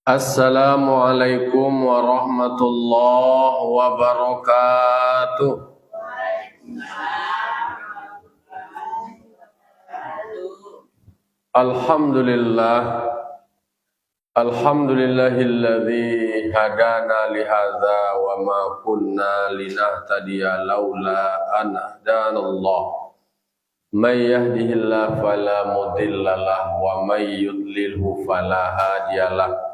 Assalamualaikum warahmatullahi wabarakatuh. Alhamdulillah. Alhamdulillahilladzi hadana lihadza wa ma kunna linahtadiya laula an hadanallah. May yahdihillahu fala mudhillalah wa may yudlilhu fala hadiyalah.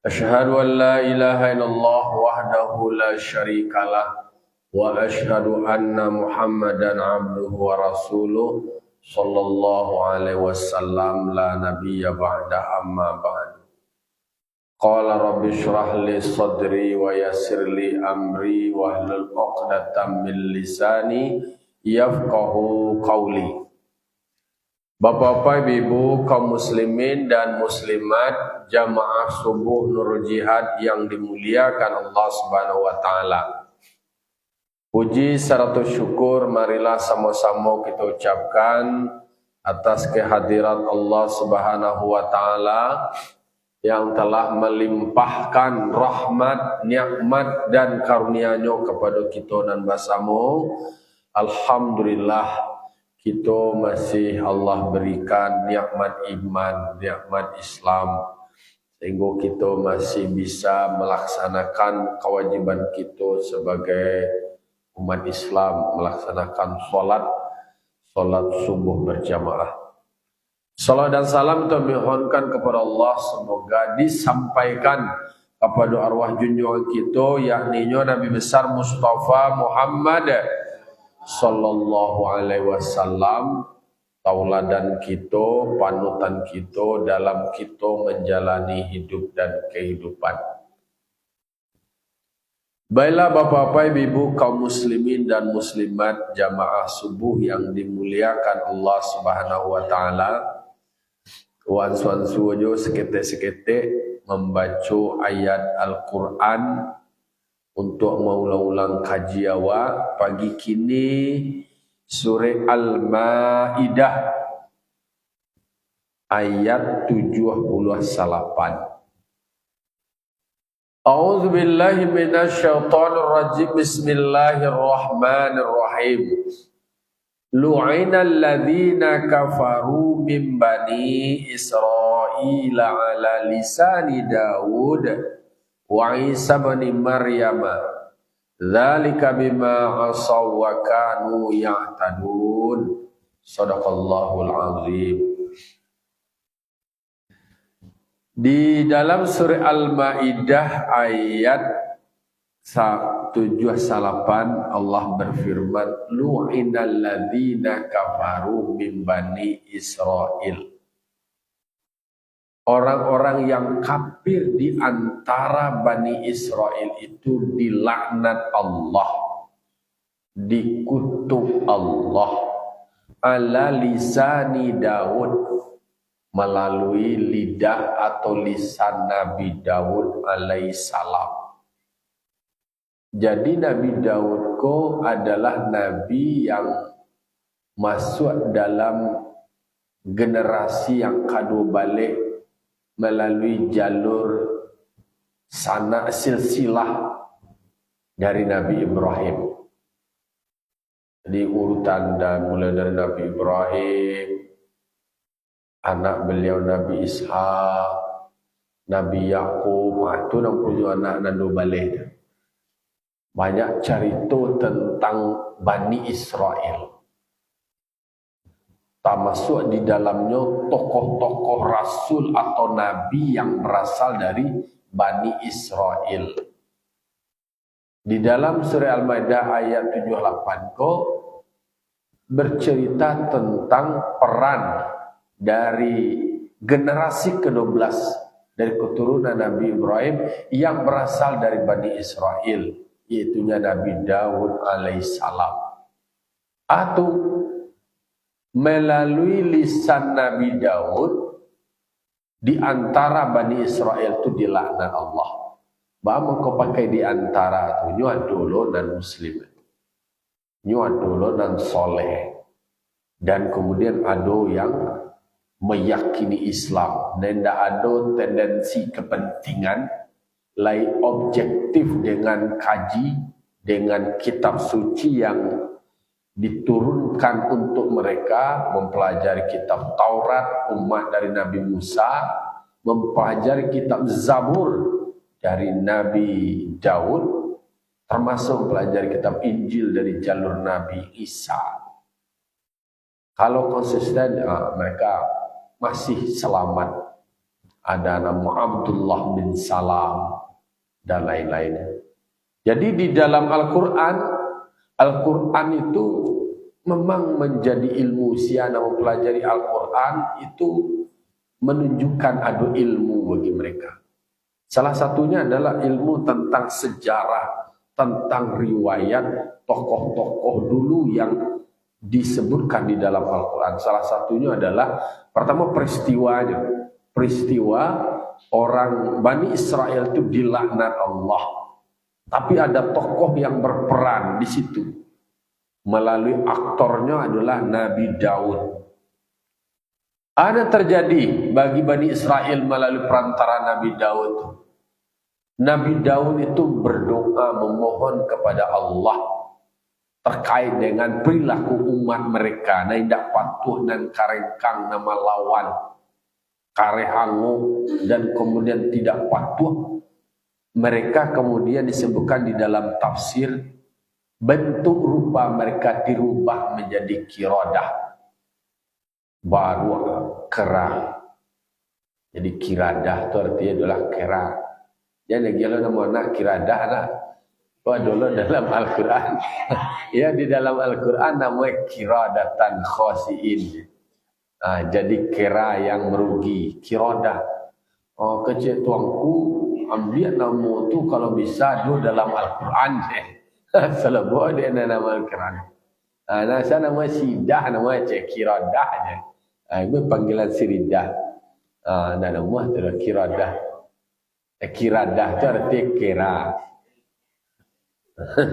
Asyhadu an la ilaha illallah wahdahu la syarikalah wa asyhadu anna Muhammadan abduhu wa rasuluh sallallahu alaihi wasallam la nabiyya ba'da amma ba'd. Qala rabbi shrah li sadri wa yassir li amri wa hlul 'uqdatam min lisani yafqahu qawli. Bapak-bapak, ibu, kaum muslimin dan muslimat, jamaah subuh Nurul Jihad yang dimuliakan Allah Subhanahu wa taala. Puji serta syukur marilah sama-sama kita ucapkan atas kehadirat Allah Subhanahu wa taala yang telah melimpahkan rahmat, nikmat dan karunia-Nya kepada kita dan bersama. Alhamdulillah kita masih Allah berikan nikmat iman, nikmat Islam, sehingga kita masih bisa melaksanakan kewajiban kita sebagai umat Islam, melaksanakan solat subuh berjamaah. Salam dan salam kita mohonkan kepada Allah, semoga disampaikan kepada arwah junjungan kita, yakni Nabi besar Mustafa Muhammad sallallahu alaihi wasallam, tauladan kita, panutan kita dalam kita menjalani hidup dan kehidupan. Baiklah bapak-bapak, ibu, kaum muslimin dan muslimat, jamaah subuh yang dimuliakan Allah Subhanahu wa taala. Wan suwajo sekete-sekete membaca ayat Al-Qur'an untuk mengulang kaji awak pagi kini surah Al-Maidah ayat 78. A'udzu billahi minasyaitonir rajim. Bismillahirrahmanirrahim. Lu'inal ladzina kafaru min bani Israila ala lisani Daud wa Isa bin Maryam, dzalika bima asaw wa kanu ya'tadun. Shadaqallahul azim. Di dalam surah Al-Maidah ayat 78 Allah berfirman, lu'inal ladzina kafaru min bani Israil. Orang-orang yang kafir di antara Bani Israel itu dilaknat Allah, dikutuk Allah, ala lisani Daud, melalui lidah atau lisan Nabi Daud alaihissalam. Jadi Nabi Daud adalah Nabi yang masuk dalam generasi yang kadu balik melalui jalur sanak silsilah dari Nabi Ibrahim. Jadi urutan dan mulai dari Nabi Ibrahim, anak beliau Nabi Ishak, Nabi Yakub, itu yang punya anak nandu balik. Banyak cerita tentang Bani Israel. Termasuk di dalamnya tokoh-tokoh rasul atau nabi yang berasal dari Bani Israel. Di dalam surah Al-Maidah ayat 78 bercerita tentang peran dari generasi ke-12 dari keturunan Nabi Ibrahim yang berasal dari Bani Israel, yaitu Nabi Daud alaihissalam. Atau melalui lisan Nabi Daud di antara Bani Israel itu dilaknat Allah. Bahwa kau pakai di antara itu nyuadolo dan muslim, nyuadolo dan soleh, dan kemudian ada yang meyakini Islam dan tidak ada tendensi kepentingan lain objektif dengan kaji dengan kitab suci yang diturunkan untuk mereka, mempelajari kitab Taurat umat dari Nabi Musa, mempelajari kitab Zabur dari Nabi Daud, termasuk mempelajari kitab Injil dari jalur Nabi Isa. Kalau konsisten, mereka masih selamat. Ada nama Abdullah bin Salam dan lain-lainnya. Jadi di dalam Al-Quran itu memang menjadi ilmu. Siapa mempelajari Al-Quran itu menunjukkan ada ilmu bagi mereka. Salah satunya adalah ilmu tentang sejarah, tentang riwayat tokoh-tokoh dulu yang disebutkan di dalam Al-Quran. Salah satunya adalah pertama peristiwanya. Peristiwa orang Bani Israel itu dilaknat Allah. Tapi ada tokoh yang berperan di situ. Melalui aktornya adalah Nabi Daud. Ada terjadi bagi Bani Israel melalui perantara Nabi Daud. Nabi Daud itu berdoa memohon kepada Allah terkait dengan perilaku umat mereka. Nah, tidak patuh dan karengkang nama lawan, karehangu dan kemudian tidak patuh. Mereka kemudian disebutkan di dalam tafsir bentuk rupa mereka dirubah menjadi kiradah. Baru kera. Jadi kiradah itu artinya adalah kera. Jadi kalau nama nak kiradah nak. Dulu dalam Al-Quran. Ya, di dalam Al-Quran namanya kiradatan khosiin. Jadi kera yang merugi. Kiradah. Oh, kecil tuangku ambil nama tu kalau bisa dulu dalam Al-Quran. Selebuh dia nama Al-Quran. Saya nama sidah, nama kiradah je. Itu panggilan siridah. Dan nama tu kiradah. Kiradah tu arti kera.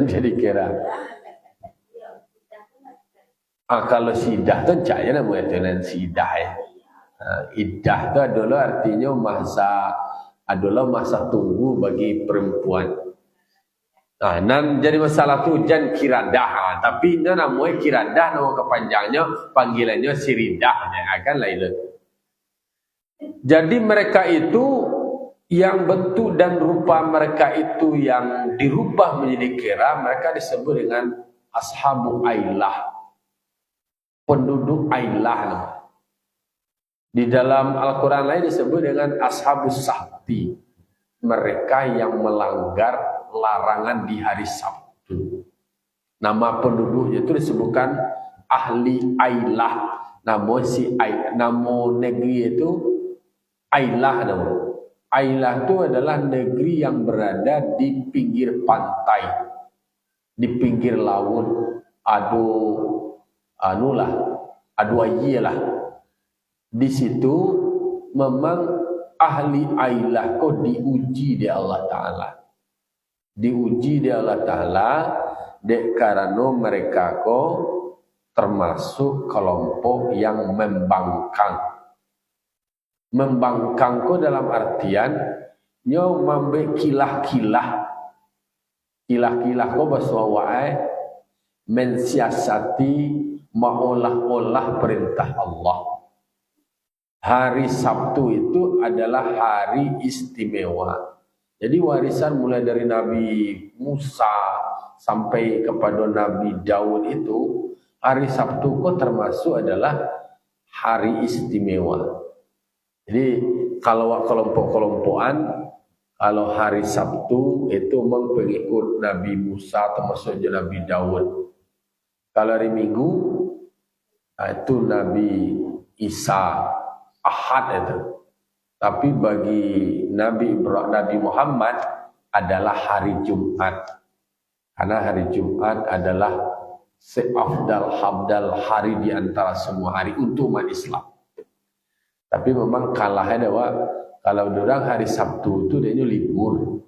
Jadi kera. Kalau sidah tu caknya nama itu sidah ya. Iddah tu adalah artinya masa tunggu bagi perempuan. Jadi masalah tu jan kiradah. Tapi namanya kiradah, nama kepanjangnya panggilannya siridah. Akan lain. Jadi mereka itu yang bentuk dan rupa mereka itu yang dirubah menjadi kera, mereka disebut dengan ashabu ailah. Penduduk ailah nama. Di dalam Al-Quran lain disebut dengan ashabus sabti. Mereka yang melanggar larangan di hari Sabtu. Nama penduduknya itu disebutkan ahli ailah. Nama negeri itu ailah nama. Ailah itu adalah negeri yang berada di pinggir pantai, di pinggir laut. Adu ayilah. Di situ memang ahli ailah kok diuji di Allah Ta'ala. Diuji di Allah Ta'ala karena mereka kok termasuk kelompok yang membangkang. Membangkang kok dalam artian nyo mambe kilah-kilah. Kilah-kilah kok bahasa wae mensiasati maolah-olah perintah Allah. Hari Sabtu itu adalah hari istimewa. Jadi warisan mulai dari Nabi Musa sampai kepada Nabi Daud itu, hari Sabtu kok termasuk adalah hari istimewa. Jadi kalau kelompok-kelompokan, kalau hari Sabtu itu memang pengikut Nabi Musa termasuk Nabi Daud. Kalau hari Minggu itu Nabi Isa, Ahad itu. Tapi bagi Nabi Muhammad adalah hari Jumat. Karena hari Jumat adalah seafdal hari di antara semua hari untuk umat Islam. Tapi memang kalahnya adalah kalau orang hari Sabtu itu dia libur.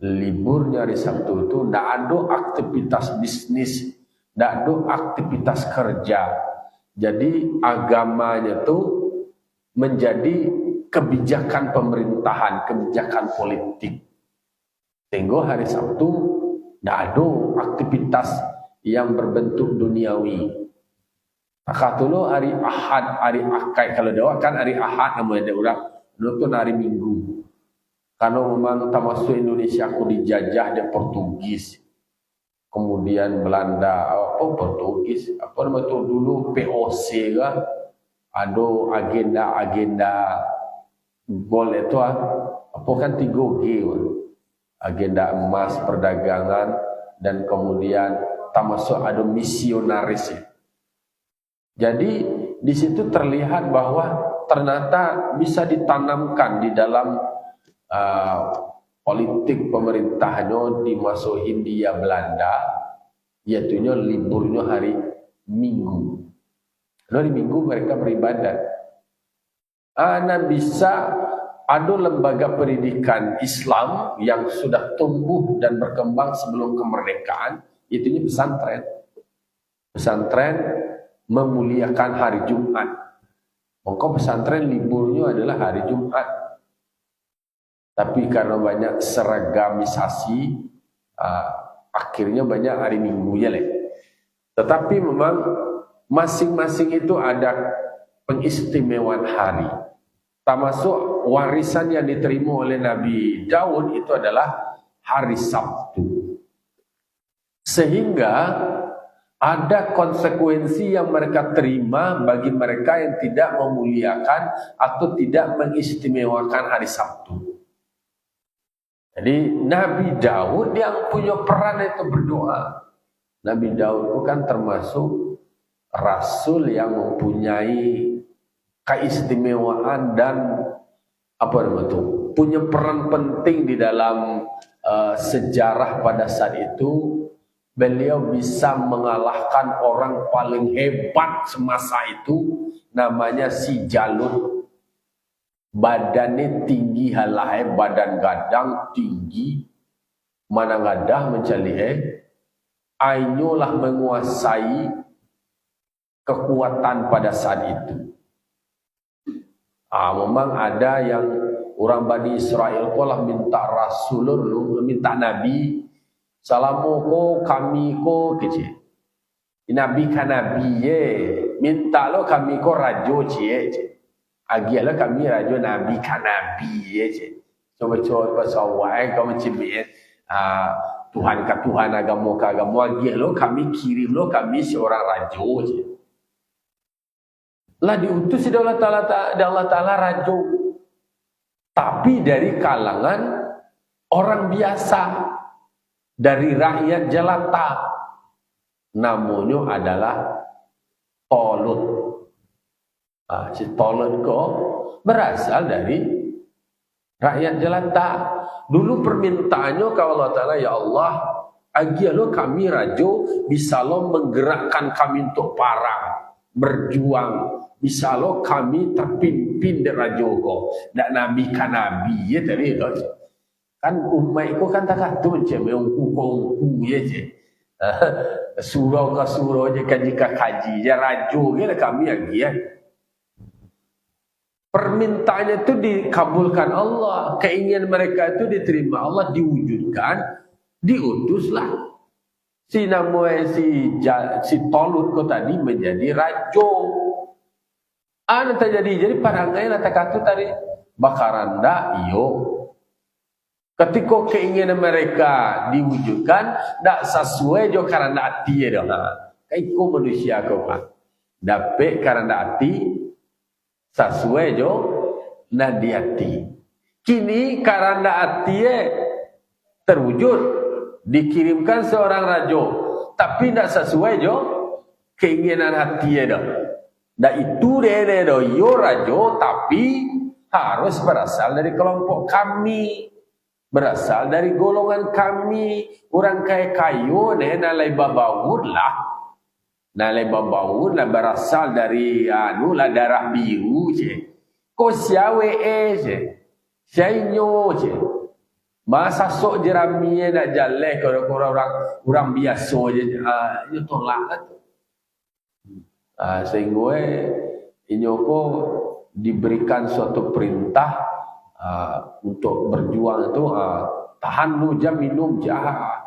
Liburnya hari Sabtu itu tidak ada aktivitas bisnis, tidak ada aktivitas kerja. Jadi agamanya tuh menjadi kebijakan pemerintahan, kebijakan politik. Sehingga hari Sabtu tidak ada aktivitas yang berbentuk duniawi. Akatulo hari Ahad, hari Akad. Kalau doa kan hari Ahad namanya orang, nonton hari Minggu. Karena memang termasuk Indonesia aku dijajah di Portugis. Kemudian Belanda, Portugis, apa nama itu dulu POC kan, ada agenda gol itu apa kan 3G, agenda emas, perdagangan, dan kemudian termasuk ada misionaris. Jadi di situ terlihat bahwa ternyata bisa ditanamkan di dalam politik pemerintahnya di masa Hindia Belanda, yaitu liburnya hari Minggu. Hari Minggu mereka beribadat. Bisa ada lembaga pendidikan Islam yang sudah tumbuh dan berkembang sebelum kemerdekaan, yaitu pesantren. Pesantren memuliakan hari Jumat. Maka pesantren liburnya adalah hari Jumat. Tapi karena banyak seragamisasi, akhirnya banyak hari Minggu ya. Tetapi memang masing-masing itu ada pengistimewaan hari. Termasuk warisan yang diterima oleh Nabi Daud itu adalah hari Sabtu. Sehingga ada konsekuensi yang mereka terima bagi mereka yang tidak memuliakan atau tidak mengistimewakan hari Sabtu. Jadi Nabi Daud yang punya peran itu berdoa. Nabi Daud itu kan termasuk rasul yang mempunyai keistimewaan dan punya peran penting di dalam sejarah pada saat itu. Beliau bisa mengalahkan orang paling hebat semasa itu, namanya si Jalut. Badannya tinggi halai, badan gadang tinggi, mana gadah mencari ainyolah menguasai kekuatan pada saat itu. Memang ada yang orang Bani Israel kolah minta Rasulullah, minta Nabi, salamu ko kami ko kece. Nabi kan Nabi ye, minta lo kami ko rajo cie. Agialah kami rajo Nabi kan Nabi ye cie. Coba-coba sawai kau mencibir Tuhan ke Tuhan, agama ke agama. Agialah kami kirim lo kami seorang rajo cie. Lah diutus di Allah Ta'ala rajo, tapi dari kalangan orang biasa, dari rakyat jelata. Namanya adalah Tolut. Si Tolut kok berasal dari rakyat jelata. Dulu permintaannya ke Allah Ta'ala, ya Allah, agialo kami rajo, bisa lo menggerakkan kami untuk parang, berjuang. Bisa lo kami terpimpin dari rajo ko. Dan Nabi kan Nabi ya tadi lo. Kan umat ko kan tak katun je mengku ya je. Surau ke surau je kaji ke kaji je rajo ke kami lagi ya. Permintaannya itu dikabulkan Allah, keinginan mereka itu diterima Allah, diwujudkan, diutuslah. Si namanya si Tolut ko tadi menjadi rajo. Terjadi jadi parangai nata katu tadi bakaranda iyo. Ketika keinginan mereka diwujudkan, tak sesuai jo karena hati ya dah. Kaiko manusia kau pak. Dapat karena hati sesuai jo nadi hati. Kini karena hati terwujud, dikirimkan seorang rajo, tapi tak sesuai jo keinginan hati ya dah. Dan itu dia yo rajo, tapi harus berasal dari kelompok kami, berasal dari golongan kami. Orang kaya kayu nalai babaud lah, berasal dari lah darah biru je. Ko siawe je, siainyo je. Masa sok jeramie nak jalan kalau orang biasa je, itu tolak lah. Sehingga inyoko diberikan suatu perintah untuk berjuang itu, tahan lu jam minum jah.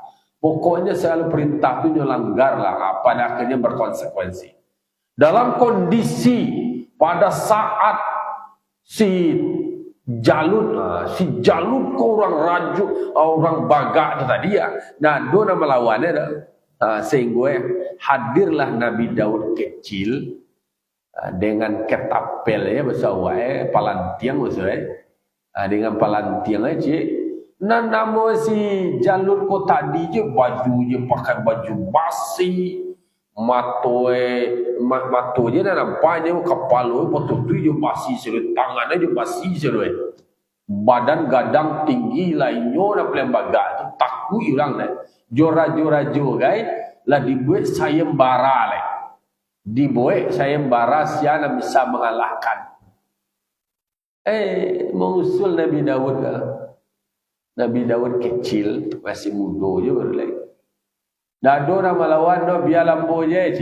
Pokoknya selalu perintah itu nyelanggar lah, pada akhirnya berkonsekuensi. Dalam kondisi pada saat si Jalut ko orang raju, orang baga itu tadi ya. Nah, dona melawannya sehingga hadirlah Nabi Daud kecil dengan ketapelnya besar palantiang besar dengan palantiang aja. Nah, nama si Jalut ko tadi je bajunya pakai baju basi, matoje dah nampaknya kepala betul-betul je basi seluruh, tangannya je basi seluruh, badan gadang tinggi lainnya nak pelembaga tu takut orang dah jora-jora guys lah dibuat sayembara lah, dibuat sayembara siapa bisa mengalahkan mengusul Nabi Daud lah. Nabi Daud kecil masih muda je baru lagi. Dado nama lawan do biar lambo je.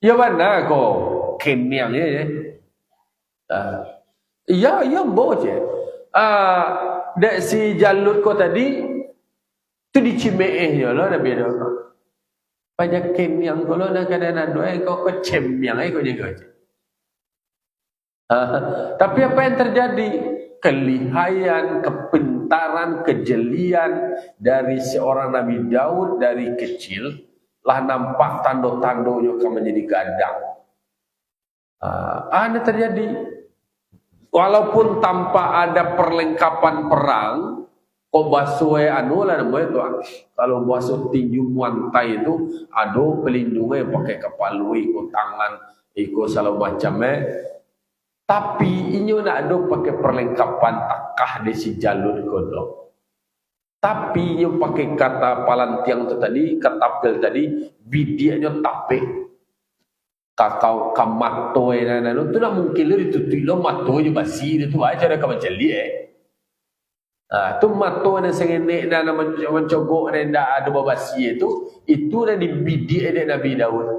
Ya mana ko kemiang je. Ya bo je. Dek si Jalut ko tadi tu dicimeeh je lo Nabi Daud. Banyak kemiang ko lo nak kadang do ko cemiang ko je ko. Tapi apa yang terjadi? Kelihayan, kepintaran, kejelian dari seorang Nabi Daud dari kecil lah nampak tanda-tandanya akan menjadi gadang. Ada terjadi. Walaupun tanpa ada perlengkapan perang, kau basuh anu lah namanya tu. Kalau basuh tinju muantai itu, ada pelindungnya pakai kepala, ikut tangan, ikut salah macamnya. Tapi ini nak ada pakai perlengkapan takah di si Jalut kodok. Tapi yang pakai kata palantiang tu tadi, katapel tadi, bidianya tapik. Kakau kamatoi tu nak mungkin lu ditutup lo matoi je basi tu aja ada kawan jeli tu matoi yang sengenek dan mencogok dan dah ada basi itu dah dibidik ada Nabi Daud.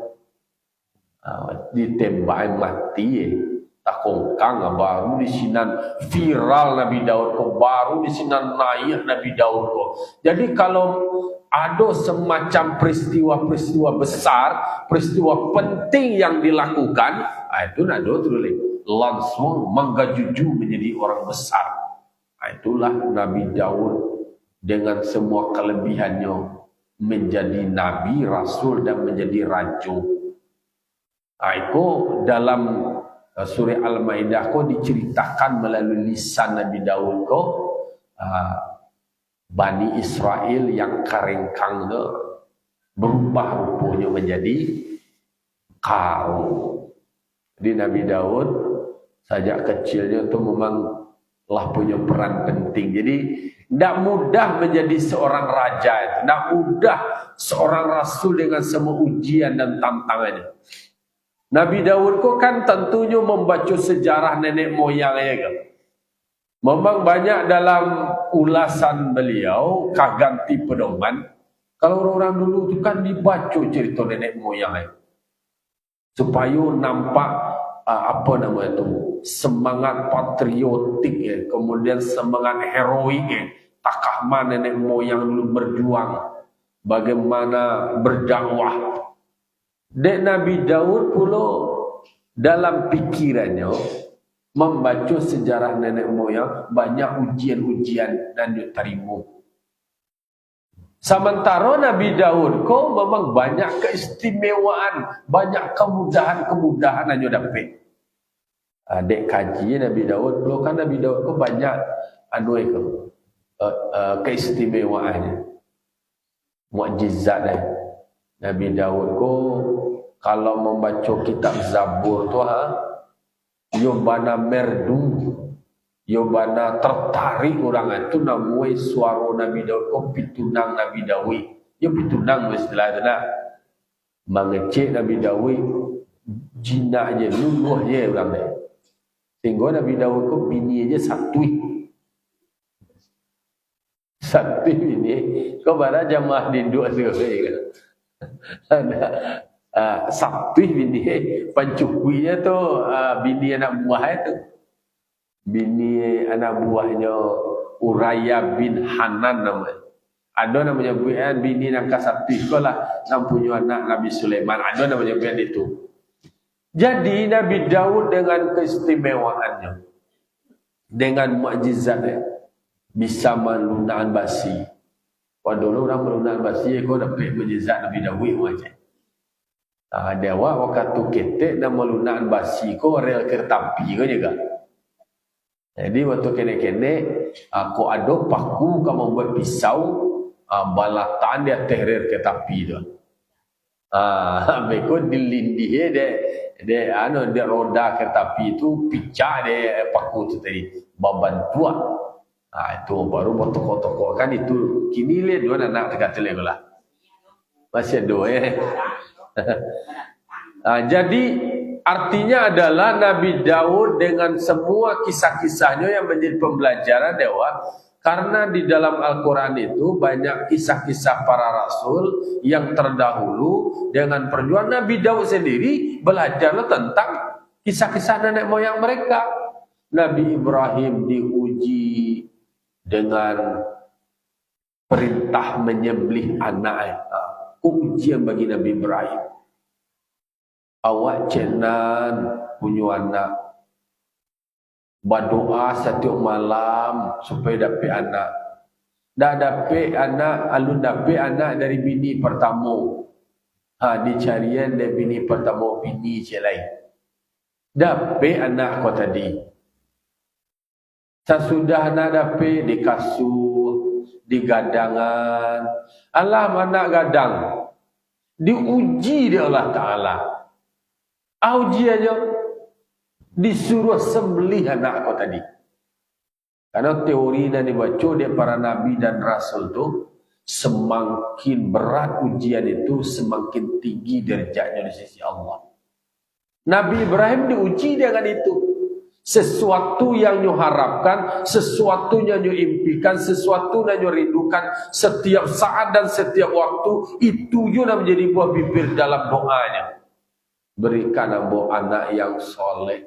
Ditembak mati takongkang baru di sinan viral Nabi Daud ko, baru di sinan naik Nabi Daud ko. Jadi kalau ada semacam peristiwa-peristiwa besar, peristiwa penting yang dilakukan, itu nado terus langsung menggajuju menjadi orang besar. Itulah Nabi Daud dengan semua kelebihannya menjadi nabi, rasul dan menjadi raja. Itu dalam surah Al-Maidah ko diceritakan melalui lisan Nabi Daud ko, Bani Israel yang karengkang tu berubah rupanya menjadi kau. Di Nabi Daud sejak kecilnya tu memang lah punya peran penting. Jadi tidak mudah menjadi seorang raja itu, tidak mudah seorang rasul dengan semua ujian dan tantangannya. Nabi Daud ko kan tentunya membaca sejarah nenek moyangnya kan. Memang banyak dalam ulasan beliau ganti pedoman. Kalau orang dulu itu kan dibaca cerita nenek moyangnya supaya nampak apa nama itu semangat patriotik ya, kemudian semangat heroik ya. Takah nenek moyang dulu berjuang, bagaimana berdakwah. Dek Nabi Daud pula dalam pikirannya membaca sejarah nenek moyang banyak ujian-ujian dan diterima. Sementara Nabi Daud ko memang banyak keistimewaan, banyak kemudahan-kemudahan yang dapat. Dek kaji Nabi Daud pula kan Nabi Daud ko banyak keistimewaannya, mukjizat dah. Nabi Daud ko kalau membaca kitab Zabur tu yobana merdu, yobana tertarik orang itu namui suara Nabi Daud ko pitunang Nabi Daud. Ya pitunang istilah itu nak. Mengecek Nabi Daud jinak je, luluh je orang ni. Sehingga Nabi Daud ko bini aja satu bini. Kau bara jamaah dinduk tu kan. Sapih bini pancukuinya tu bini anak buah itu. Bini anak buahnya Uraya bin Hanan namanya. Ada namanya buian bini nak kasapih lah, nam punya anak Nabi Sulaiman. Ada namanya buian itu. Jadi Nabi Daud dengan keistimewaannya, dengan mukjizatnya, bisa melunakkan basi. Kalau dulu orang melunakkan basi, kau dapat mukjizat Nabi Daud macam. Dewa waktu ketek nak melunakkan basi, kau rel kereta api kau juga. Jadi waktu kene-kene, aku ada paku kamu buat pisau. Balatan dia terer kereta api tu. Mereka dilindih dia roda kereta api itu picah dia paku tu tadi. Baban tua. Itu baru buat toko-toko kan itu. Kini lihat dua anak dekat telega lah. Masih ada jadi artinya adalah Nabi Daud dengan semua kisah-kisahnya yang menjadi pembelajaran dewa. Karena di dalam Al-Quran itu banyak kisah-kisah para rasul yang terdahulu dengan perjuangan. Nabi Daud sendiri belajar tentang kisah-kisah nenek moyang mereka. Nabi Ibrahim diuji dengan perintah menyembelih anak. Ujian bagi Nabi Ibrahim. Awak cenan punya anak. Berdoa setiap malam supaya dapat anak. Dah dapat anak, alun dapat anak dari bini pertama. Dicarian dari bini pertama, bini cik lain. Dapat anak kau tadi. Sesudah anak dapat di kasur, di gadangan. Allah anak gadang. Diuji dia Allah Ta'ala. Uji aja. Disuruh sembelih anak kau tadi. Karena teori yang dibaca oleh para nabi dan rasul tu, semakin berat ujian itu, semakin tinggi derajatnya di sisi Allah. Nabi Ibrahim diuji dengan itu. Sesuatu yang nyu harapkan, sesuatu yang nyu impikan, sesuatu yang nyu rindukan setiap saat dan setiap waktu, itu juga menjadi buah bibir dalam doanya. Berikan ambo anak yang soleh,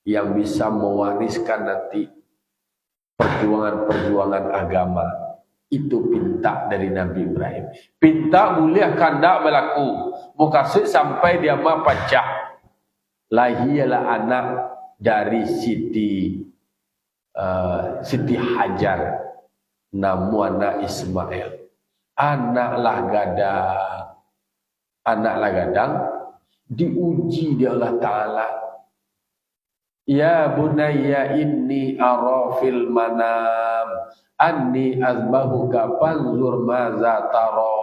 yang bisa mewariskan nanti perjuangan-perjuangan agama. Itu pinta dari Nabi Ibrahim. Pinta boleh kandak berlaku. Mukasud sampai dia mah pacah. Lahirlah anak dari Siti Hajar. Namu anak Ismail. Anaklah gadang. Diuji di Allah Ta'ala. Ya bunayya inni ara fil manam anni azbahuka fanzur maza tara.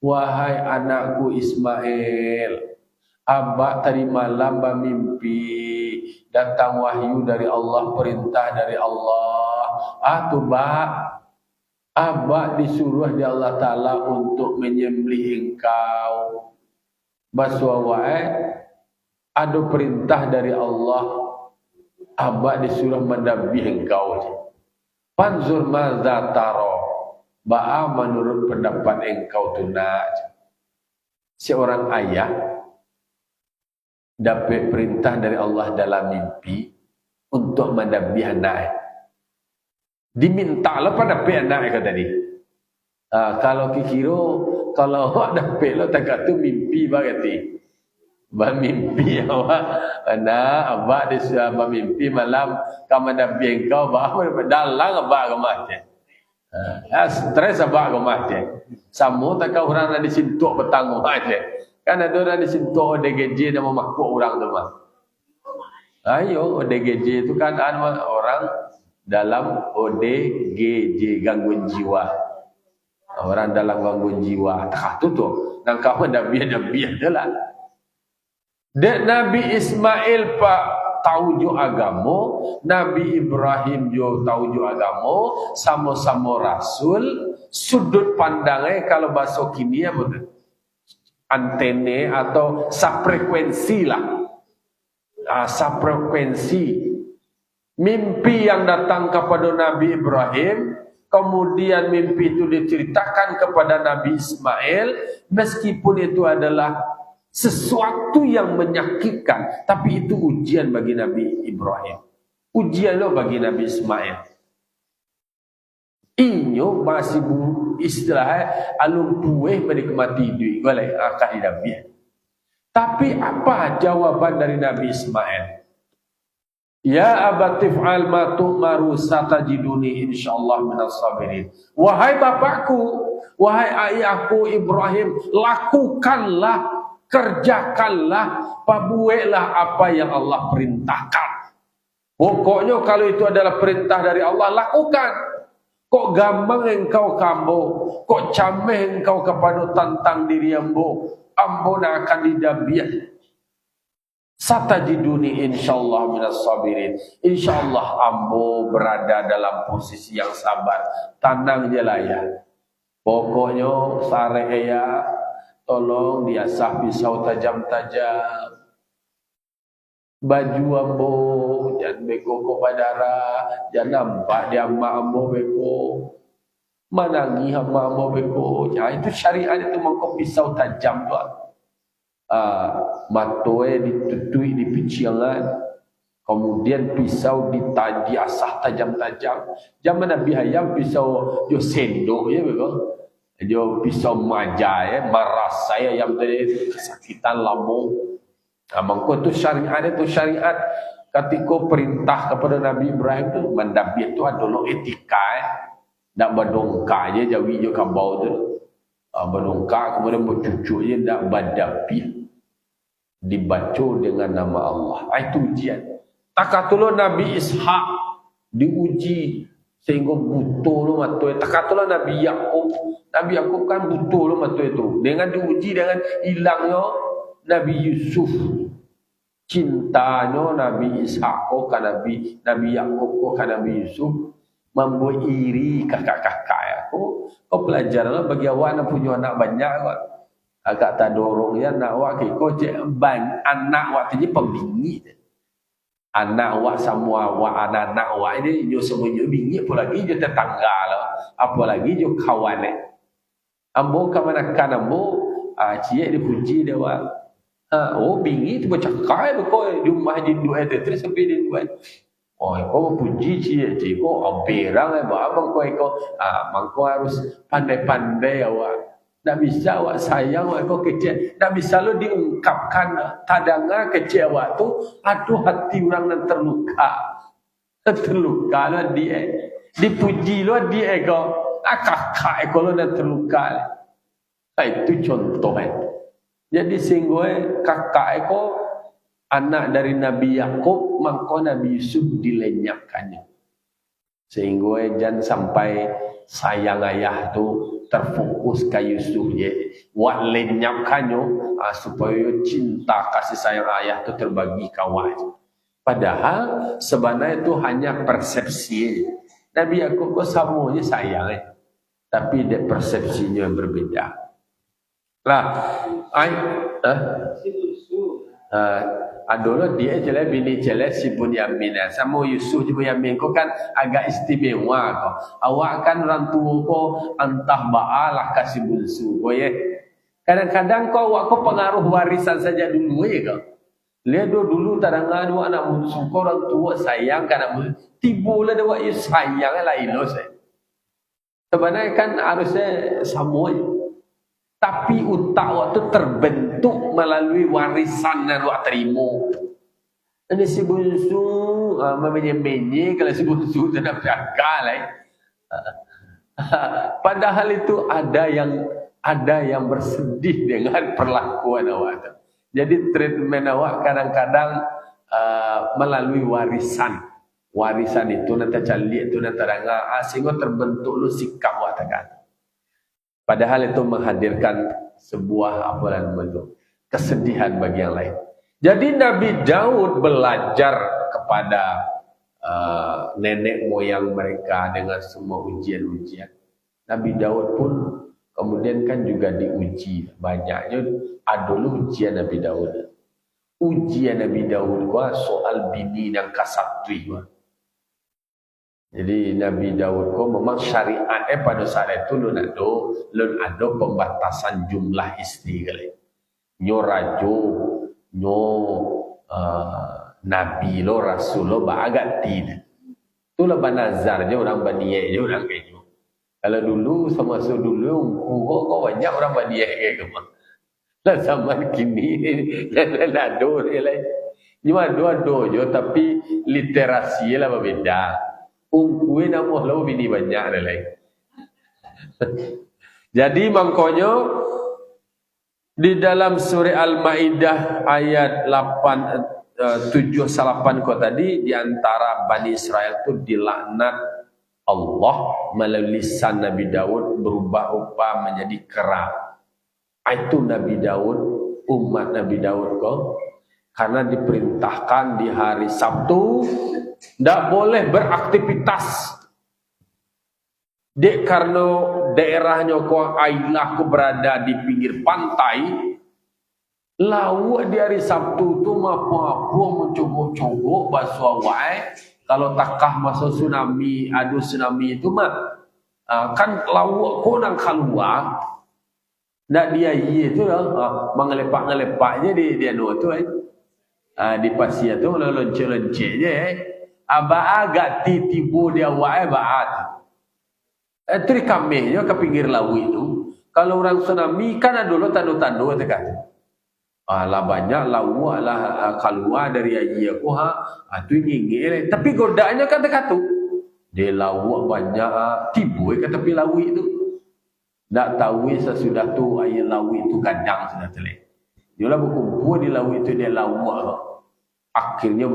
Wahai anakku Ismail, Abah tadi malam bermimpi, datang wahyu dari Allah, perintah dari Allah. Abah disuruh di Allah Ta'ala untuk menyembelih engkau. Baswawai ada perintah dari Allah, Abah disuruh mendampingi engkau. Panzur maza taro, ba'a menurut pendapat engkau tu nak. Seorang ayah dapat perintah dari Allah dalam mimpi untuk mendampingi anak. Diminta lah pada anak kau tadi. Kalau kikiro, kalau awak dapat lo tak kata mimpi bagati. Bermimpi awak, abah disuruh bermimpi malam kamu nabi engkau bahawa dalang abah kemati. Stres abah kemati. Sama tak kau orang nak disintuk petang aja. Kan ada orang disintuk ODGJ dan memakuk orang tu mah. Ayo ODGJ itu kan ada orang dalam ODGJ gangguan jiwa. Orang dalam gangguan jiwa. Tak tu dan kau nabi adalah. Dan Nabi Ismail pak tahu jo agama, Nabi Ibrahim jo tahu jo agama, sama-sama rasul. Sudut pandangnya kalau bahasa kimia betul, antene atau safrekuensi lah, safrekuensi. Mimpi yang datang kepada Nabi Ibrahim kemudian mimpi itu diceritakan kepada Nabi Ismail, meskipun itu adalah sesuatu yang menyakitkan, tapi itu ujian bagi Nabi Ibrahim, ujian lo bagi Nabi Ismail. Inyo masih istilahnya alun pueh menikmati duit boleh akan Nabi. Tapi apa jawaban dari Nabi Ismail? Ya abati fa'al ma tu'maru satajiduni insyaallah minas sabirin. Wahai bapakku, wahai ayahku Ibrahim, lakukanlah, kerjakanlah, pabueklah apa yang Allah perintahkan. Pokoknya kalau itu adalah perintah dari Allah, lakukan. Kok gampang engkau kambo, kok cameh engkau kepada tantang diri ambo nak akan didabiah. Satajiduni insyaallah minas sabirin. Insyaallah ambo berada dalam posisi yang sabar. Tenang je lah ya. Pokoknya sare ya, tolong diasah pisau tajam-tajam. Baju ambo jangan beko ko padara, jangan nampak dia mak ambo beko. Manangi hamba ambo beko. Ya, itu syariat itu mangkok pisau tajam tu. Matoe ditutui di piciangan, kemudian pisau diasah tajam-tajam. Zaman Nabi Hayam pisau jo sendok ya beko. Jo pisau maja ya, maras saya yang tadi kesakitan lambung. Mangko tu syariat itu syariat ketika perintah kepada Nabi Ibrahim tu mendabi itu adalah etika nak berdongkak je jawi je kabau tu. Berdongkak kemudian bercucuk je nak badabi. Dibaca dengan nama Allah. Itu ujian. Takatulah Nabi Ishak diuji sehingga butuh lo matu. Takatulah Nabi Yakub. Nabi Yakub kan butuh lo matu itu. Dengan diuji dengan hilangnya Nabi Yusuf. Cintanya Nabi Ishak ke Nabi Yakub ke Nabi Yusuf membuat iri kakak-kakak aku. Kau pelajarlah bagi awak nak punya anak banyak kok. Agak tak dorong ya anak awak kau cek ban anak awak tu je pembingit. Anak awak semua awak anak awak ini jo semuanya bingit apalagi jo tetangga lah. Apalagi jo kawan ambo kamanakan ambo cie dipuji dia awak. Oh bingit tu bercakap kau di rumah je dua terus sampai di dua. Oh, kau puji cie kau berang abang kau mangko harus pandai-pandai awak. Tak bisa awak sayang awak kau kecil. Tak bisa lo diungkapkan tadanga kecil awak tu. Aduh hati orang yang terluka. Terluka lo dia. Dipuji lo dia kau. Kakak kau lo yang terluka. Itu contoh. Jadi sehingga kakak kau anak dari Nabi Yakub, maka Nabi Yusuf dilenyapkannya. Sehingga jangan sampai sayang ayah tu terfokus ke Yusuf je. Wak lenyapkannya supaya cinta kasih sayang ayah tu terbagi kawan. Padahal sebenarnya itu hanya persepsi. Nabi Yakub kok sama je sayang tapi persepsinya berbeda. Lah, adalah dia jelas bini jelas si Bunyamin sama Yusuf si Bunyamin kau kan agak istimewa kau. Awak kan orang tua kau entah baalah kasih bungsu kau ya. Kadang-kadang kau awak kau pengaruh warisan saja dulu ya kau. Lihat dulu tadangan dua anak bungsu kau orang tua sayang kan anak tibulah dia awak sayang lah ilos. Sebenarnya kan harusnya sama ya. Tapi otak waktu terbentuk melalui warisan yang awak terima. Ini si bungsu menye-menye kalau si bungsu tidak berangkat lah. Padahal itu ada yang bersedih dengan perlakuan awak. Jadi treatment awak kadang-kadang melalui warisan. Warisan itu nanti cari itu nanti ada sehingga terbentuk lu sikap awak tekan. Padahal itu menghadirkan sebuah kesedihan bagi yang lain. Jadi Nabi Daud belajar kepada nenek moyang mereka dengan semua ujian-ujian. Nabi Daud pun kemudian kan juga diuji. Banyaknya adalah ujian Nabi Daud. Ujian Nabi Daud soal bini yang kasatri. Jadi Nabi Daud ko memang syariat pada saat itu lun ada pembatasan jumlah istri kali. Nyo rajo, nyo nabi lo rasul lo agak tidak. Itulah banazar je orang Bani je orang kayak. Kalau dulu sama dulu kok banyak orang Bani kayak gitu. Lah zaman kini lah do lain. Cuma dua je tapi literasi lah berbeda. Ungkui nama lo bini banyak lain. Jadi maknanya di dalam surah Al-Maidah ayat 7-8 kau tadi, di antara Bani Israel itu dilaknat Allah melalui lisan Nabi Daud berubah rupa menjadi kera. Itu Nabi Daud, umat Nabi Daud kau, karena diperintahkan di hari Sabtu tidak boleh beraktivitas. Dek karena daerahnya kau Ailah kau berada di pinggir pantai, lalu di hari Sabtu tu apa-apa mencoba-coba basuh awak. Kalau takah masa tsunami, ada tsunami itu mah kan lalu kau nang keluar, nak dia itu mengelepak-ngelepak je dia tu di pasir tu lonceng-lonceng je. Aba agak tiba dia awak baat. Tri kami ke pinggir laut itu. Kalau orang tsunami kan ada dulu tanda-tanda tekan. Lah banyak laut lah keluar dari aji aku tu ngingil. Tapi godanya kan dekat tu. Di laut banyak tibu ke tepi laut itu. Tak tahu sesudah tu air laut itu kadang sudah telik. Dia berkumpul di laut itu dia laut. Akhirnya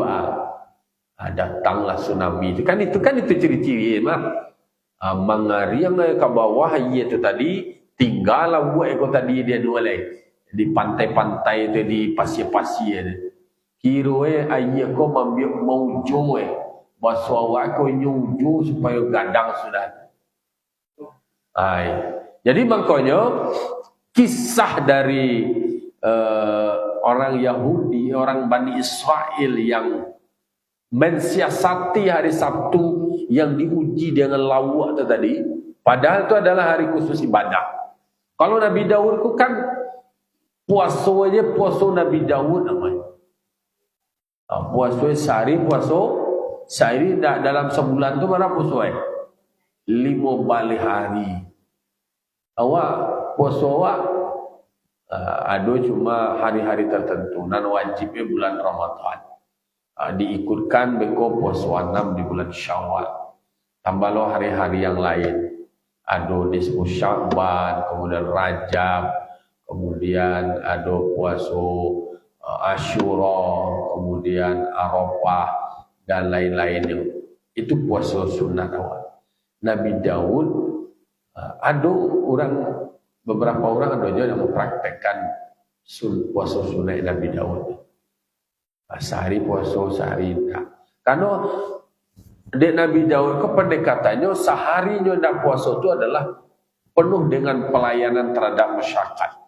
datanglah tsunami itu kan itu ciri-ciri mah. Mangari yang ke bawah itu tadi tinggal buat ekor tadi dia dua lain di pantai-pantai itu di pasir-pasir kiro air ko mambil maujo basuh awak ko nyuju supaya gadang sudah. Jadi makanya kisah dari orang Yahudi, orang Bani Israel yang mensiasati hari Sabtu yang diuji dengan lauk itu tadi, padahal itu adalah hari khusus ibadah. Kalau Nabi Daud itu kan puasa aja puasa Nabi Daud namanya. Puasa sehari dalam sebulan tu berapa puasa? 5 balik hari. Awak puasa awak ada cuma hari-hari tertentu dan wajibnya bulan Ramadan. Diikutkan beko puasa 6 di bulan Syawal. Tambahlah hari-hari yang lain. Ada nisfu Sya'ban, kemudian Rajab, kemudian ada puasa Asyura, kemudian Arafah dan lain-lainnya. Itu puasa sunat awal. Nabi Daud ada beberapa orang ada yang mempraktekkan puasa sunat Nabi Daud. Sehari puasa, sehari tak. Karena dek Nabi Daud pendekatannya seharinya nak puasa itu adalah penuh dengan pelayanan terhadap masyarakat.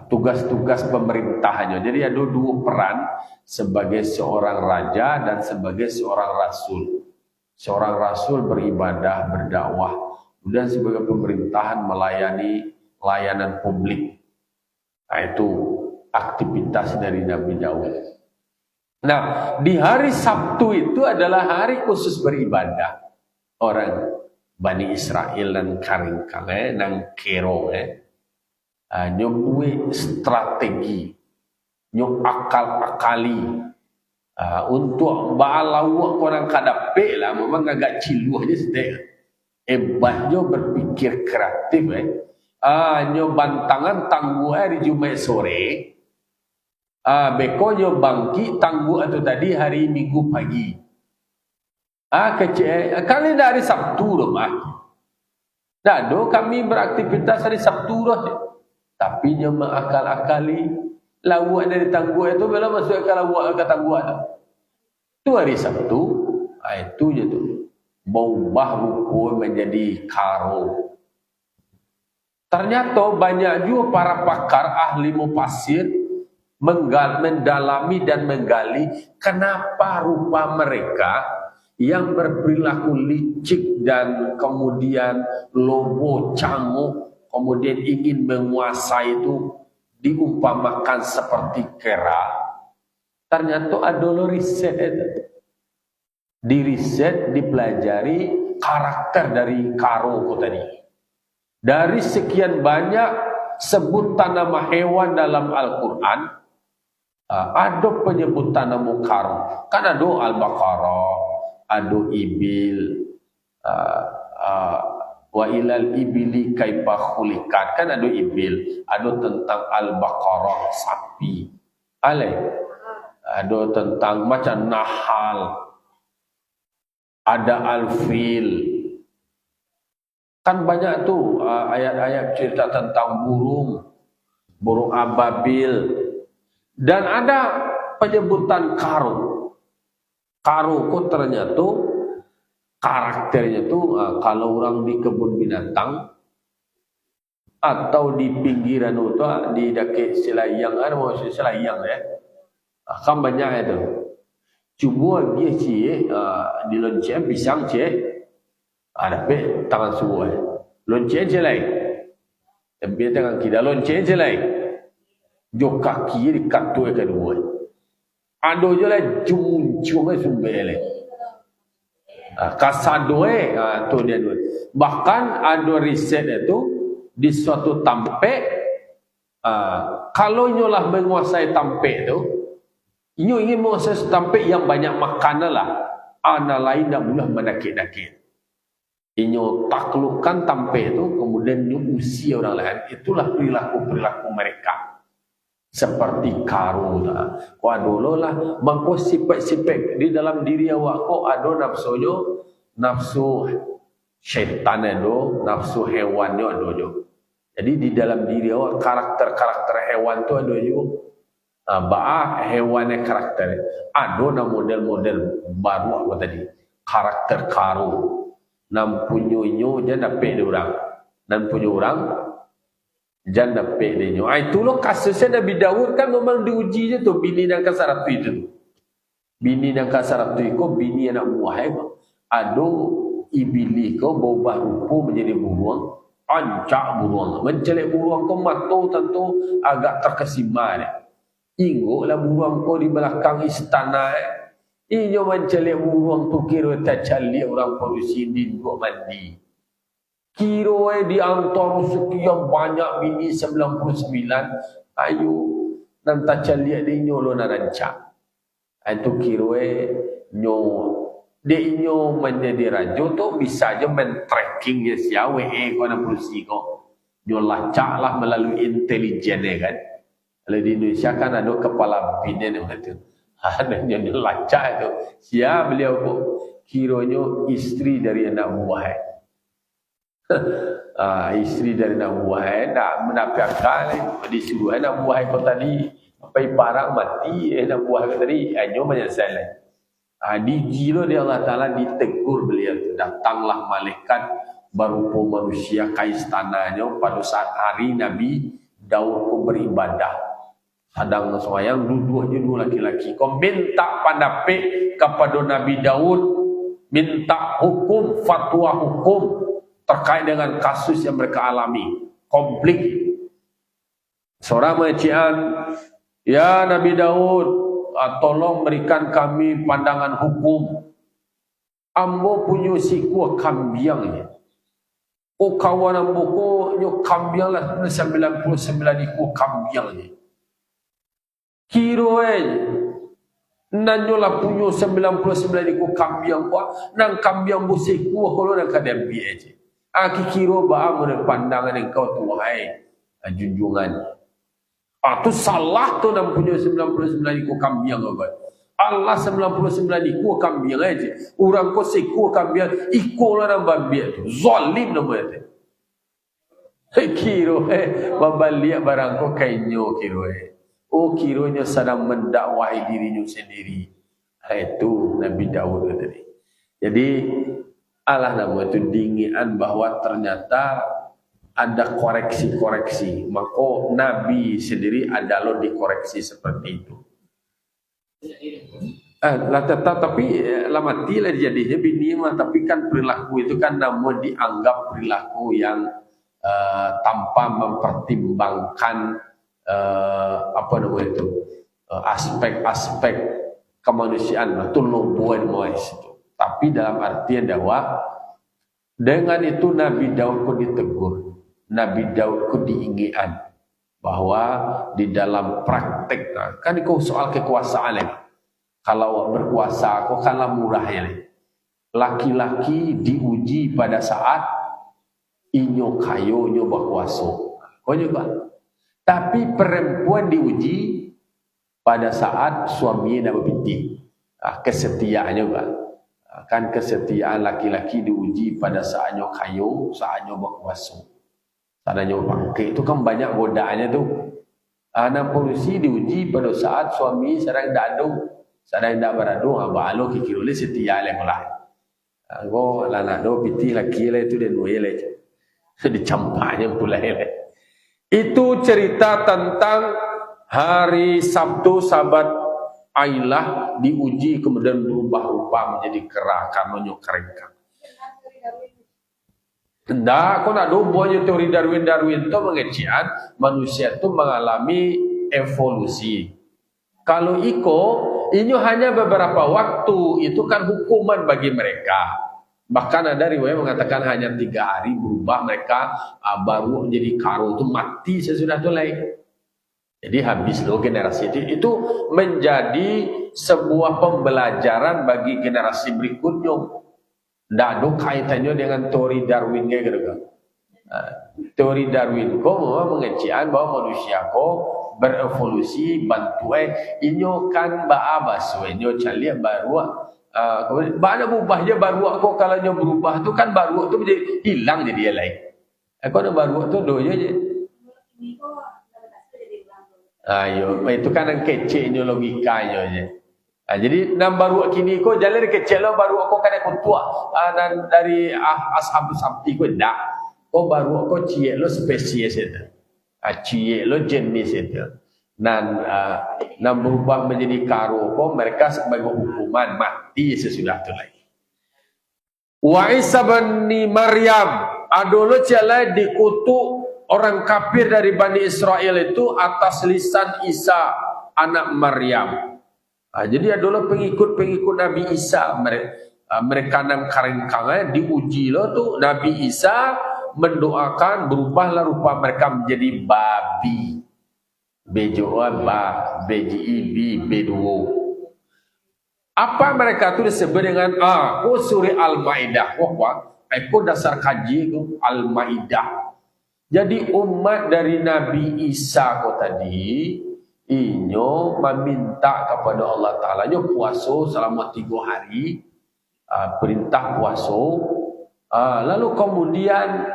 Tugas-tugas pemerintahannya. Jadi ada dua peran sebagai seorang raja dan sebagai seorang rasul. Seorang rasul beribadah, berdakwah. Kemudian sebagai pemerintahan melayani layanan publik. Itu aktivitas dari Nabi Daud. Nah, di hari Sabtu itu adalah hari khusus beribadah. Orang Bani Israel dan karingkang dan kero nyobui strategi, nyob akal-akali untuk balawa orang kadape lah, memang agak ciluh je sedek. Hebatnya berpikir kreatif nyob bantangan tangguh di Jumat sore. Bekonya bangki tangguh itu tadi hari Minggu pagi. Kali dari Sabtu loh mah. Dado kami beraktivitas hari Sabtu loh. Tapi nyoba akal-akali lawak dari tangguh itu bila masuk akal lawak ke tangguh itu. Itu hari Sabtu. Itu je tu. Berubah rupa menjadi karo. Ternyata banyak juga para pakar ahli mufasir mendalami dan menggali kenapa rupa mereka yang berperilaku licik dan kemudian lobo canguk, kemudian ingin menguasai itu diumpamakan seperti kera. Ternyata ada riset itu. Di riset dipelajari karakter dari karo tadi. Dari sekian banyak sebutan nama hewan dalam Al-Quran, ada penyebutan nama karo. Kan ada Al-Baqarah, ada ibil, wa ilal ibili kaifa khuliqat, kan ada ibil, ada tentang Al-Baqarah sapi, ada tentang macam nahal, ada al-fil. Kan banyak tuh ayat-ayat cerita tentang burung ababil, dan ada penyebutan karo. Karo kok ternyata karakternya tuh kalau orang di kebun binatang atau di pinggiran itu di dekat selayang, ada maksud selayang ya, kan banyak itu. Cuma dia cie di lonceng pisang cie, ada pe tangan semua. Lonceng cie lain, tapi tangan kita lonceng cie lain. Jo kaki di katu kedua. Ado je lah jum sumbele. Kasadoe tu dia dua. Bahkan ada riset itu di suatu tampek, kalau nyolah menguasai tampek itu, nyo ingin menguasai tampek yang banyak makanan lah, ana lain tak boleh menakik-nakik. Inyo taklukkan tampek itu, kemudian nyo usia orang lain. Itulah perilaku mereka. Seperti karo lah. Kau ada lah. Mangko sifat-sifat di dalam diri awak kau ada nafsu syaitan ada, nafsu hewan ada. Jadi di dalam diri awak karakter hewan tu ada juga. Hewannya karakter. Ada model-model baru apa tadi? Karakter karo. Nam punyonyo jangan dapat orang. Dan punya orang jangan dapat dia. Itulah kasusnya Nabi Daud kan memang diuji je tu bini dan kasaratu itu. Bini dan kasaratu itu bini anak buah ada iblis ko berubah rupa menjadi buruang, ancak buruang, mencelik buruang ko mata tentu agak terkesima dia. Ingoklah buruang ko di belakang istana. Inyo mencelik buruang tu kira tercalik orang polisi di dua mandi. Kira di antara sekian banyak bini 99, ayo nanti caliak dia nyo nak rancak. Itu kira dia menjadi raja tu bisa je men-tracking dia siawe kau nak polisi kau. Nyo lacak lah melalui intelijen kan. Kalau di Indonesia kan ada kepala bin yang kata. Ada nyo lacak tu. Siapa beliau kok kiranya isteri dari anak buah. Isteri dari anak buah nak menafikan disuruh anak buah kau tadi pai parang mati anak buah kau tadi hanya menyesal dijilo dia Allah Taala ditegur beliau, datanglah malaikat berupa manusia ke istananya pada saat hari Nabi Daud ko beribadah sedang sembahyang dua laki-laki kau minta pendapat kepada Nabi Daud, minta hukum fatwa hukum terkait dengan kasus yang mereka alami, konflik. Seorang macian, ya Nabi Daud, tolong berikan kami pandangan hukum. Ambo punya siku kambiang. Oh kawan ambo ko nyo kambiang lah 99 iku kambiang ni. Kiro nanyo lah punya 99 iku kambiang ko, nang kambiang bu siku kalau nak kadembi aje. Aki kiro ba menurut pandangan engkau Tuhan junjungan. Tu salah tu nak punya 99 iku kambing apa. Allah 99 iku kambing aja. Orang ko seku kambing iku lah nak babi tu. Zalim nama tu. Kiro membalik barang ko kainyo kiro. Oh kironya sedang mendakwahi dirinya sendiri. Itu Nabi Daud tadi. Jadi Allah nama itu dinginan bahwa ternyata ada koreksi-koreksi. Maka Nabi sendiri adalah dikoreksi seperti itu. Tapi lah mati lah jadinya bini mah, tapi kan perilaku itu kan namun dianggap perilaku yang tanpa mempertimbangkan apa namanya itu aspek-aspek kemanusiaan itu loboan mois itu. Tapi dalam artian bahwa dengan itu Nabi Daud kok ditegur, Nabi Daud kok diingian bahwa di dalam praktek kan itu soal kekuasaan ya. Kalau berkuasa kok kanlah murah ya. Laki-laki diuji pada saat inyo kayo nyo berkuasa. Kau juga. Tapi perempuan diuji pada saat suaminya nak berbinti. Kesetiaannya juga. Kan kesetiaan laki-laki diuji pada saat nyo kayo, saat nyo berkuasa. Saat nyo bangkit itu kan banyak godaannya tu. Anak polisi diuji pada saat suami sedang dadu, sedang tak beradu, abalo kikiruli setia lemolah. Go lana do piti laki le itu dan wele. Dicampaknya pula le. Itu cerita tentang hari Sabtu sahabat Ailah diuji kemudian berubah rupa menjadi kera karena nyokrengkan. Tidak, kau nak buahnya teori Darwin itu mengecian manusia itu mengalami evolusi. Kalau ini hanya beberapa waktu, itu kan hukuman bagi mereka. Bahkan ada riwayat mengatakan hanya 3 hari berubah mereka baru menjadi karo itu mati sesudah itu lain. Jadi habis loh generasi itu menjadi sebuah pembelajaran bagi generasi berikutnya. Tidak ada kaitannya dengan teori Darwin gitu kan. Teori Darwin kok mengecian bahwa manusia kok berevolusi bantuan inyo kan baabas inyo cali baru banyak berubahnya baru kok kalau nyo berubah tu kan baru tu menjadi hilang jadi lain. Kau ada baru tu doanya je. Ayo, itu kan yang kecil inyo logikanya je. Jadi nam baru kini ko jalan kecil lo baru aku kena kutua dan dari ashab sabti ko dak ko baru ko cie lo spesies itu cie lo jenis itu dan nam berubah menjadi karo ko mereka sebagai hukuman mati sesudah itu lagi. Wa Isa bin Maryam adolo celai dikutuk orang kafir dari Bani Israel itu atas lisan Isa anak Maryam. Jadi adalah pengikut-pengikut Nabi Isa mereka nang karengkangnya diuji lo tuh Nabi Isa mendoakan berubahlah rupa mereka menjadi babi bejoa ba beji beduo. Apa mereka tu disebut dengan surah Al-Maidah. Aku dasar kaji itu Al-Maidah. Jadi umat dari Nabi Isa kau tadi inyo meminta kepada Allah Ta'ala inyo puasa selama 3 hari perintah puasa lalu kemudian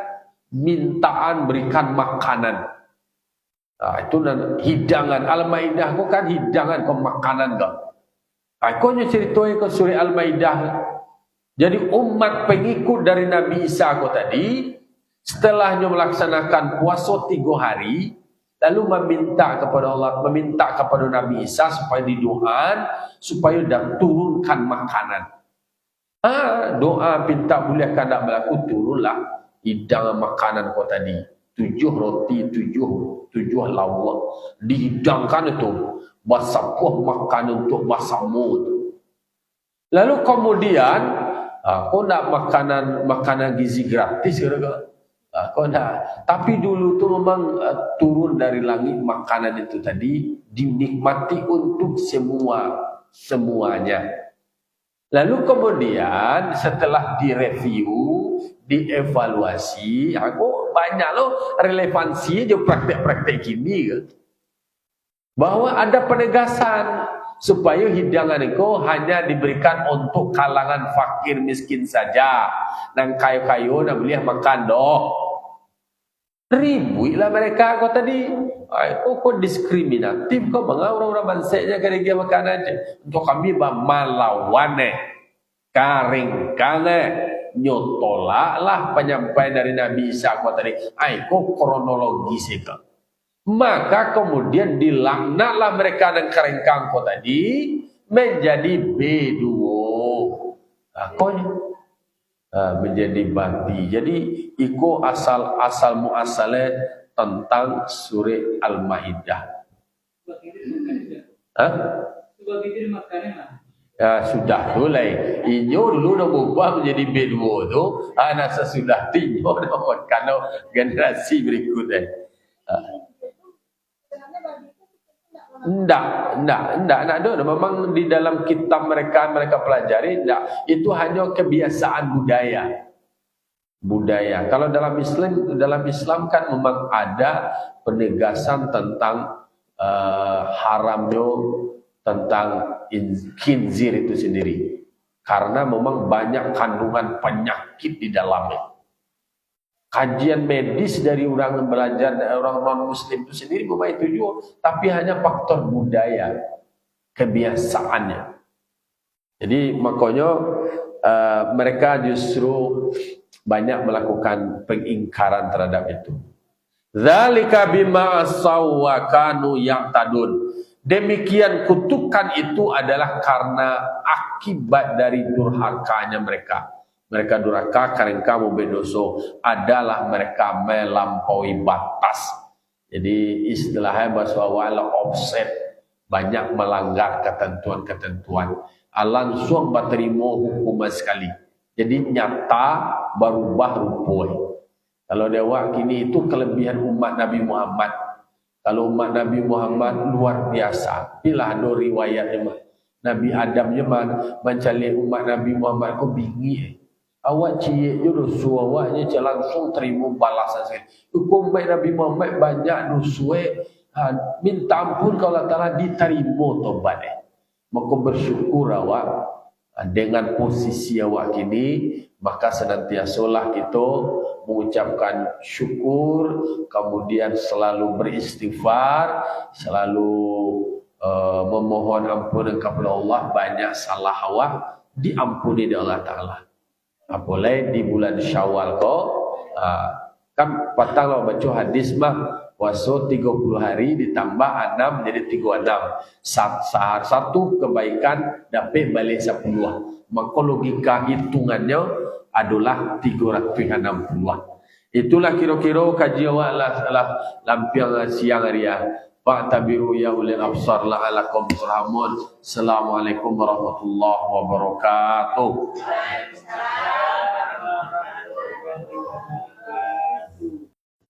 mintaan berikan makanan itu hidangan Al-Maidah kok kan hidangan ke makanan kok aku nyo ceritain ke surah Al-Maidah. Jadi umat pengikut dari Nabi Isa kok tadi setelahnya melaksanakan puasa 3 hari lalu meminta kepada Allah, meminta kepada Nabi Isa supaya didoakan supaya dah turunkan makanan. Doa minta boleh kada berlaku turunlah hidangan makanan kau tadi. 7 roti, 7 lauk dihidangkan itu. Basapuh makan untuk basamu. Lalu kemudian kau nak makanan gizi gratis kira-kira. Kau nak. Tapi dulu tu memang turun dari langit makanan itu tadi dinikmati untuk semuanya. Lalu kemudian setelah direview, dievaluasi, aku banyak loh relevansi je praktek-praktek gini ke. Bahwa ada penegasan supaya hidangan itu hanya diberikan untuk kalangan fakir miskin saja. Nang kayu-kayu nak boleh makan doh. Ribuilah mereka kau tadi. Kau diskriminatif kau bangga orang-orang bansanya kena dia makan aja. Untuk kami malawane, karingkane, nyotolaklah penyampaian dari Nabi Isa kau tadi. Kau kronologis itu. Maka kemudian dilaknatlah mereka dan karingkang kau tadi menjadi beduo. Konya menjadi bati. Jadi iko asal muasalnya tentang surah Al-Maidah. Ya sudah mulai. Inyo dulu nak berubah menjadi B2 tu, anak sesudah tinyo dapat kalau generasi berikutnya. Enggak ada. Memang di dalam kitab mereka pelajari, enggak. Itu hanya kebiasaan budaya. Kalau dalam Islam kan memang ada penegasan tentang haramnya tentang khinzir itu sendiri. Karena memang banyak kandungan penyakit di dalamnya. Kajian medis dari orang belajar, orang non-muslim itu sendiri memang itu juga, tapi hanya faktor budaya, kebiasaannya. Jadi makanya mereka justru banyak melakukan pengingkaran terhadap itu. Dzalika bima asaw wa kanu ya'tadun. Demikian kutukan itu adalah karena akibat dari durhakanya mereka. Mereka durhaka karena kamu berdosa adalah mereka melampaui batas. Jadi istilahnya bahasa wala offset, banyak melanggar ketentuan-ketentuan. Langsung berterima hukuman sekali. Jadi nyata berubah rupa. Kalau dewa kini itu kelebihan umat Nabi Muhammad. Kalau umat Nabi Muhammad luar biasa. Bila ada riwayatnya Nabi Adamnya mencari umat Nabi Muhammad kau bingi. Awak cik je dosa awaknya langsung terima balasan sekali. Hukum baik Nabi Muhammad banyak dosa minta ampun kalau Allah diterima tobat. Maka bersyukur awak dengan posisi awak kini, maka senantiasalah kita mengucapkan syukur, kemudian selalu beristighfar, selalu memohon ampunan kepada Allah. Banyak salah awak diampuni oleh Allah Ta'ala. Apalagi di bulan Syawal kan patang lah baca hadis puasa 30 hari ditambah 6 jadi 36. Satu kebaikan dapat balik 10. Maka logika hitungannya adalah 360. Itulah kira-kira kaji awak lah lampiang siang hari ya. Pak tabiru ya ulil absar la'alakum turhamun. Assalamualaikum warahmatullahi wabarakatuh.